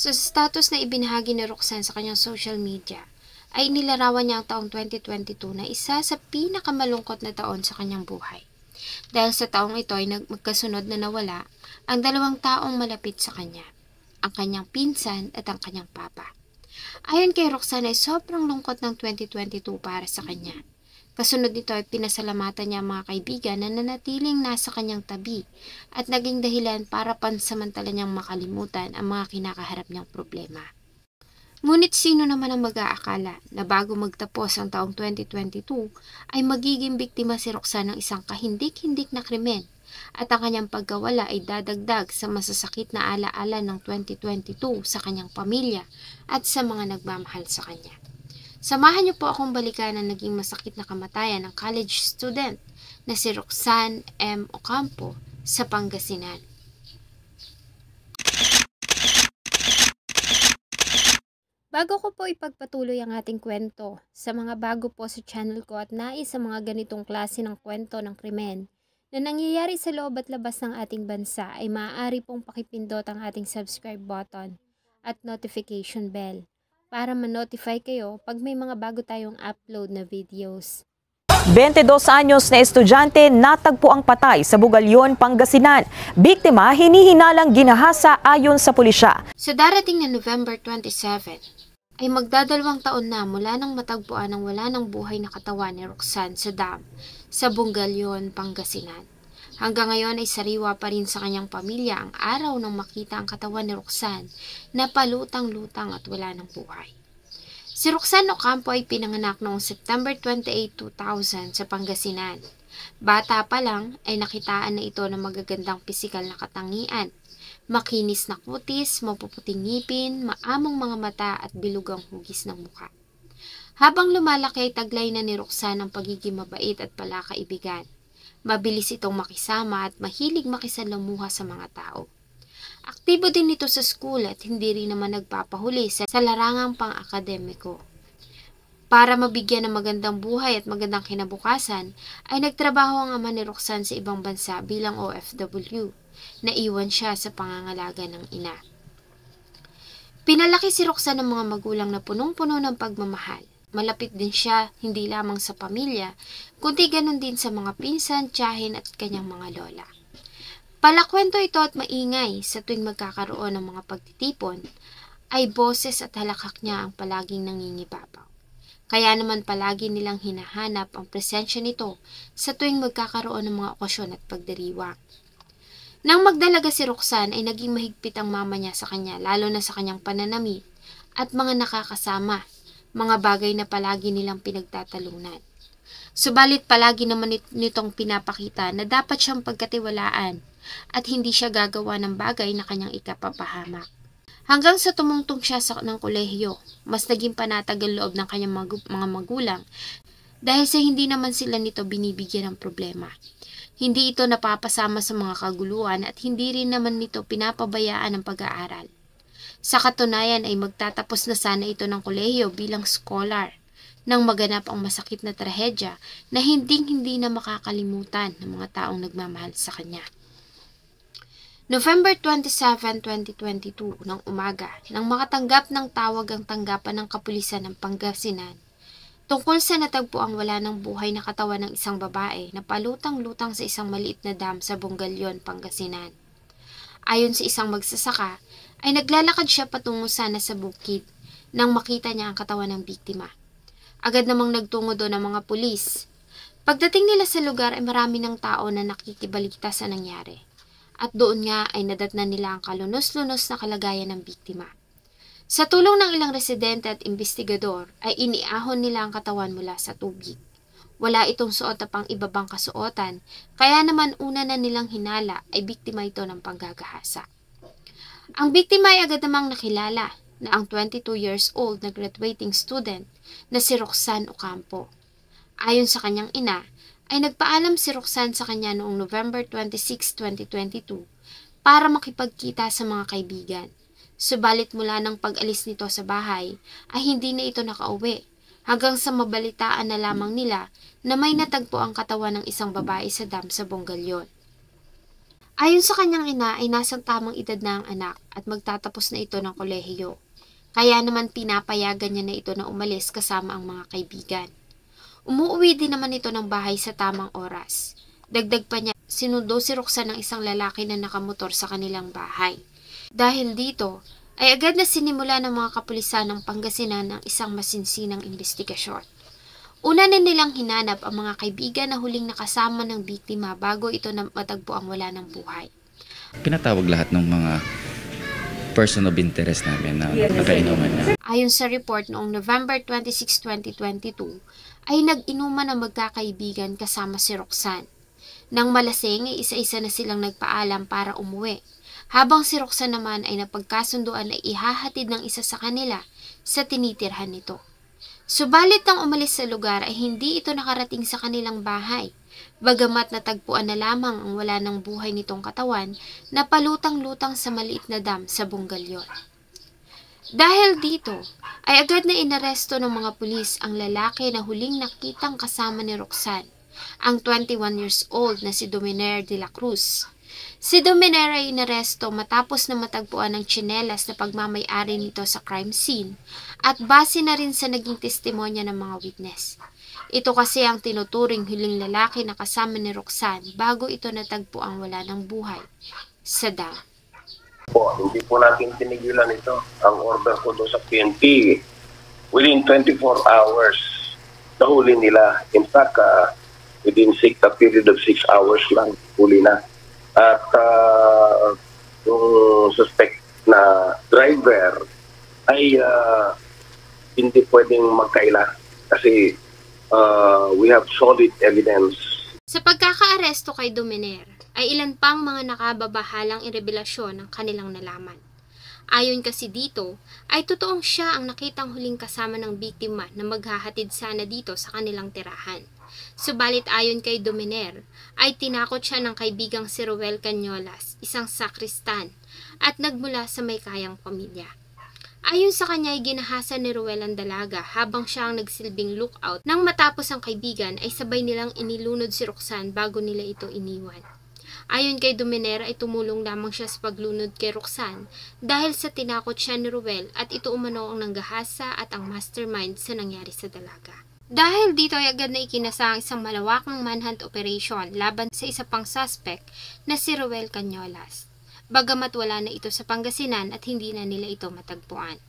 Sa status na ibinahagi ni Roxanne sa kanyang social media, ay nilarawan niya ang taong 2022 na isa sa pinakamalungkot na taon sa kanyang buhay. Dahil sa taong ito ay magkasunod na nawala ang dalawang taong malapit sa kanya, ang kanyang pinsan at ang kanyang papa. Ayon kay Roxanne ay sobrang lungkot ng 2022 para sa kanya. Kasunod nito ay pinasalamatan niya ang mga kaibigan na nanatiling nasa kanyang tabi at naging dahilan para pansamantala niyang makalimutan ang mga kinakaharap niyang problema. Ngunit sino naman ang mag-aakala na bago magtapos ang taong 2022 ay magiging biktima si Roxanne ng isang kahindik-hindik na krimen at ang kanyang pagkawala ay dadagdag sa masasakit na alaala ng 2022 sa kanyang pamilya at sa mga nagmamahal sa kanya. Samahan niyo po akong balikan ang naging masakit na kamatayan ng college student na si Roxanne M. Ocampo sa Pangasinan. Bago ko po ipagpatuloy ang ating kwento, sa mga bago po sa channel ko at nais sa mga ganitong klase ng kwento ng krimen na nangyayari sa loob at labas ng ating bansa ay maaari pong pakipindot ang ating subscribe button at notification bell para ma-notify kayo pag may mga bago tayong upload na videos. 22 anyos na estudyante natagpo ang patay sa Bugalyon, Pangasinan. Biktima hinihinalang ginahasa ayon sa pulisya. Sa darating na November 27, ay magdadalawang taon na mula nang matagpuan ang wala ng buhay na katawan ni Roxanne sa dam sa Bugalyon, Pangasinan. Hanggang ngayon ay sariwa pa rin sa kanyang pamilya ang araw nang makita ang katawan ni Roxanne na palutang-lutang at wala ng buhay. Si Roxanne Ocampo ay pinanganak noong September 28, 2000 sa Pangasinan. Bata pa lang ay nakitaan na ito ng magagandang pisikal na katangian, makinis na kutis, mapuputing ngipin, maamong mga mata at bilugang hugis ng mukha. Habang lumalaki ay taglay na ni Roxanne ang pagiging mabait at palakaibigan. Mabilis itong makisama at mahilig makisalamuha sa mga tao. Aktibo din ito sa school at hindi rin naman nagpapahuli sa larangang pang-akademiko. Para mabigyan ng magandang buhay at magandang kinabukasan, ay nagtrabaho ang ama ni Roxanne sa ibang bansa bilang OFW. Naiwan siya sa pangangalaga ng ina. Pinalaki si Roxanne ng mga magulang na punong-puno ng pagmamahal. Malapit din siya hindi lamang sa pamilya, kundi ganun din sa mga pinsan, tiyahin at kanyang mga lola. Palakwento ito at maingay sa tuwing magkakaroon ng mga pagtitipon, ay boses at halakhak niya ang palaging nangingibabaw. Kaya naman palagi nilang hinahanap ang presensya nito sa tuwing magkakaroon ng mga okasyon at pagdiriwang. Nang magdalaga si Roxanne ay naging mahigpit ang mama niya sa kanya, lalo na sa kanyang pananamit at mga nakakasama, mga bagay na palagi nilang pinagtatalunan. Subalit palagi naman nitong pinapakita na dapat siyang pagkatiwalaan at hindi siya gagawa ng bagay na kanyang ikapapahamak. Hanggang sa tumungtong siya ng kolehiyo, mas naging panatag ang loob ng kanyang mga magulang dahil sa hindi naman sila nito binibigyan ng problema. Hindi ito napapasama sa mga kaguluhan at hindi rin naman nito pinapabayaan ang pag-aaral. Sa katunayan ay magtatapos na sana ito ng kolehiyo bilang scholar nang maganap ang masakit na trahedya na hindi na makakalimutan ng mga taong nagmamahal sa kanya. November 27, 2022 ng umaga nang makatanggap ng tawag ang tanggapan ng kapulisan ng Pangasinan tungkol sa natagpuang wala ng buhay na katawan ng isang babae na palutang-lutang sa isang maliit na dam sa Bugalyon, Pangasinan. Ayon sa isang magsasaka, ay naglalakad siya patungo sana sa bukid nang makita niya ang katawan ng biktima. Agad namang nagtungo doon ang mga pulis. Pagdating nila sa lugar ay marami ng tao na nakikibalita sa nangyari. At doon nga ay nadatnan nila ang kalunos-lunos na kalagayan ng biktima. Sa tulong ng ilang residente at investigador ay iniahon nila ang katawan mula sa tubig. Wala itong suot na pang iba pang kasuotan, kaya naman una na nilang hinala ay biktima ito ng panggagahasa. Ang biktima ay agad namang nakilala na ang 22 years old na graduating student na si Roxanne Ocampo. Ayon sa kanyang ina, ay nagpaalam si Roxanne sa kanya noong November 26, 2022 para makipagkita sa mga kaibigan. Subalit mula ng pag-alis nito sa bahay ay hindi na ito nakauwi hanggang sa mabalitaan na lamang nila na may natagpo ang katawan ng isang babae sa dam sa Bugalyon. Ayon sa kanyang ina ay nasang tamang edad na ang anak at magtatapos na ito ng kolehiyo. Kaya naman pinapayagan niya na ito na umalis kasama ang mga kaibigan. Umuwi din naman ito ng bahay sa tamang oras. Dagdag pa niya, sinundo si Roxanne ng isang lalaki na nakamotor sa kanilang bahay. Dahil dito, ay agad na sinimula ng mga kapulisan ng Pangasinan ng isang masinsinang investigasyon. Una na nilang hinanap ang mga kaibigan na huling nakasama ng biktima bago ito na matagpo ang wala ng buhay. Pinatawag lahat ng mga person of interest namin na nakainuman niya. Ayon sa report noong November 26, 2022, ay nag-inuman ang magkakaibigan kasama si Roxanne. Nang malasing ay isa-isa na silang nagpaalam para umuwi, habang si Roxanne naman ay napagkasunduan na ihahatid ng isa sa kanila sa tinitirhan nito. Subalit nang umalis sa lugar ay hindi ito nakarating sa kanilang bahay, bagamat natagpuan na lamang ang wala ng buhay nitong katawan na palutang-lutang sa maliit na dam sa Bungalyon. Dahil dito, ay agad na inaresto ng mga pulis ang lalaki na huling nakitang kasama ni Roxanne, ang 21 years old na si Dominer de la Cruz. Si Dominer ay inaresto matapos na matagpuan ng tsinelas na pagmamay-ari nito sa crime scene at base na rin sa naging testimonya ng mga witness. Ito kasi ang tinuturing huling lalaki na kasama ni Roxanne bago ito natagpo ang wala ng buhay sa dam. Hindi po natin tinigilan ito. Ang order ko doon sa PNP, within 24 hours, nahuli nila. In fact, within a period of 6 hours lang, huli na. At yung suspect na driver ay hindi pwedeng magkaila kasi we have solid evidence. Sa pagkakaaresto kay Dominer, ay ilan pang mga nakababahalang irevelasyon ng kanilang nalaman. Ayon kasi dito, ay totoong siya ang nakitang huling kasama ng biktima na maghahatid sana dito sa kanilang tirahan. Subalit ayon kay Dominer, ay tinakot siya ng kaibigang si Roel Cañolas, isang sakristan, at nagmula sa may kayang pamilya. Ayon sa kanya ay ginahasa ni Roel ang dalaga habang siya ang nagsilbing lookout. Nang matapos ang kaibigan ay sabay nilang inilunod si Roxanne bago nila ito iniwan. Ayon kay Dominer ay tumulong lamang siya sa paglunod kay Roxanne dahil sa tinakot siya ni Roel at ito umano ang nanggahasa at ang mastermind sa nangyari sa dalaga. Dahil dito ay agad na ikinasa ang isang malawakang manhunt operation laban sa isa pang suspect na si Roel Cañolas. Bagamat wala na ito sa Pangasinan at hindi na nila ito matagpuan.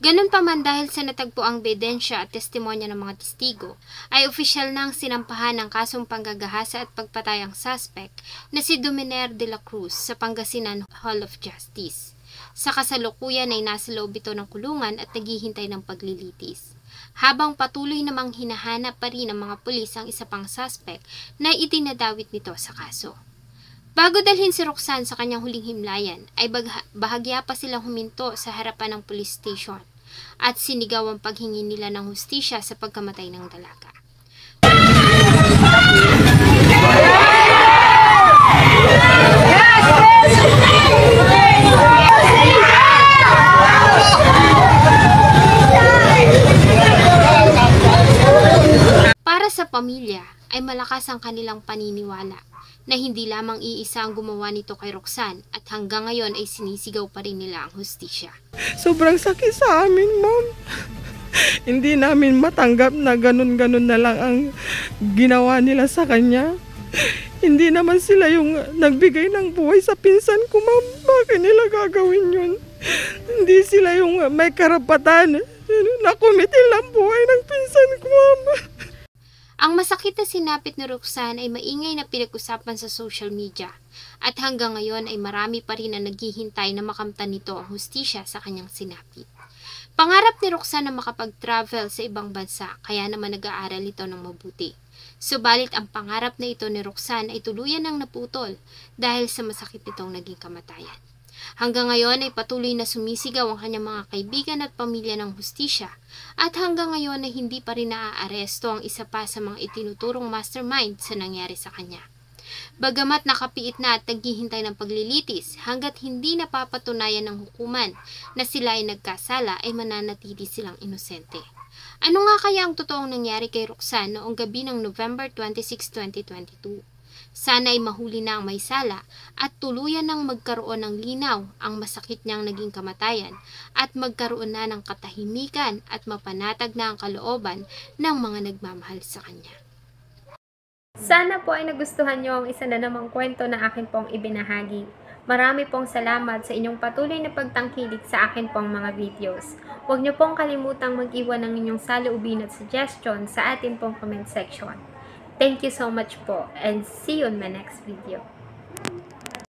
Ganun pa man dahil sa natagpuang ebidensya at testimonya ng mga testigo, ay opisyal na ang sinampahan ng kasong panggagahasa at pagpatay ang suspect na si Dominer de la Cruz sa Pangasinan Hall of Justice. Sa kasalukuyan ay nasa loob ito ng kulungan at naghihintay ng paglilitis. Habang patuloy namang hinahanap pa rin ng mga pulis ang isa pang suspect na itinadawit nito sa kaso. Bago dalhin si Roxanne sa kanyang huling himlayan, ay bahagya pa silang huminto sa harapan ng police station at sinigaw ang paghingi nila ng hustisya sa pagkamatay ng dalaga. Para sa pamilya, ay malakas ang kanilang paniniwala na hindi lamang iisa ang gumawa nito kay Roxanne at hanggang ngayon ay sinisigaw pa rin nila ang hustisya. Sobrang sakit sa amin, ma'am. Hindi namin matanggap na ganun-ganun na lang ang ginawa nila sa kanya. Hindi naman sila yung nagbigay ng buhay sa pinsan ko, ma'am. Bakit nila gagawin yun? Hindi sila yung may karapatan na kumitil ang buhay ng pinsan ko, ma'am. Ang masakit na sinapit ni Roxanne ay maingay na pinag-usapan sa social media at hanggang ngayon ay marami pa rin ang naghihintay na makamtan nito ang hustisya sa kanyang sinapit. Pangarap ni Roxanne na makapag-travel sa ibang bansa kaya naman nag-aaral ito ng mabuti. Subalit ang pangarap na ito ni Roxanne ay tuluyan ng naputol dahil sa masakit nitong naging kamatayan. Hanggang ngayon ay patuloy na sumisigaw ang kanyang mga kaibigan at pamilya ng hustisya at hanggang ngayon ay hindi pa rin naaaresto ang isa pa sa mga itinuturong mastermind sa nangyari sa kanya. Bagamat nakapiit na at naghihintay ng paglilitis hanggat hindi napapatunayan ng hukuman na sila ay nagkasala ay mananatili silang inosente. Ano nga kaya ang totoong nangyari kay Roxanne noong gabi ng November 26, 2022? Sana ay mahuli na ang may sala at tuluyan ng magkaroon ng linaw ang masakit niyang naging kamatayan at magkaroon na ng katahimikan at mapanatag na ang kalooban ng mga nagmamahal sa kanya. Sana po ay nagustuhan niyo ang isa na namang kwento na akin pong ibinahagi. Marami pong salamat sa inyong patuloy na pagtangkilik sa akin pong mga videos. Huwag niyo pong kalimutang mag-iwan ng inyong saloobin at suggestion sa atin pong comment section. Thank you so much po and see you in my next video.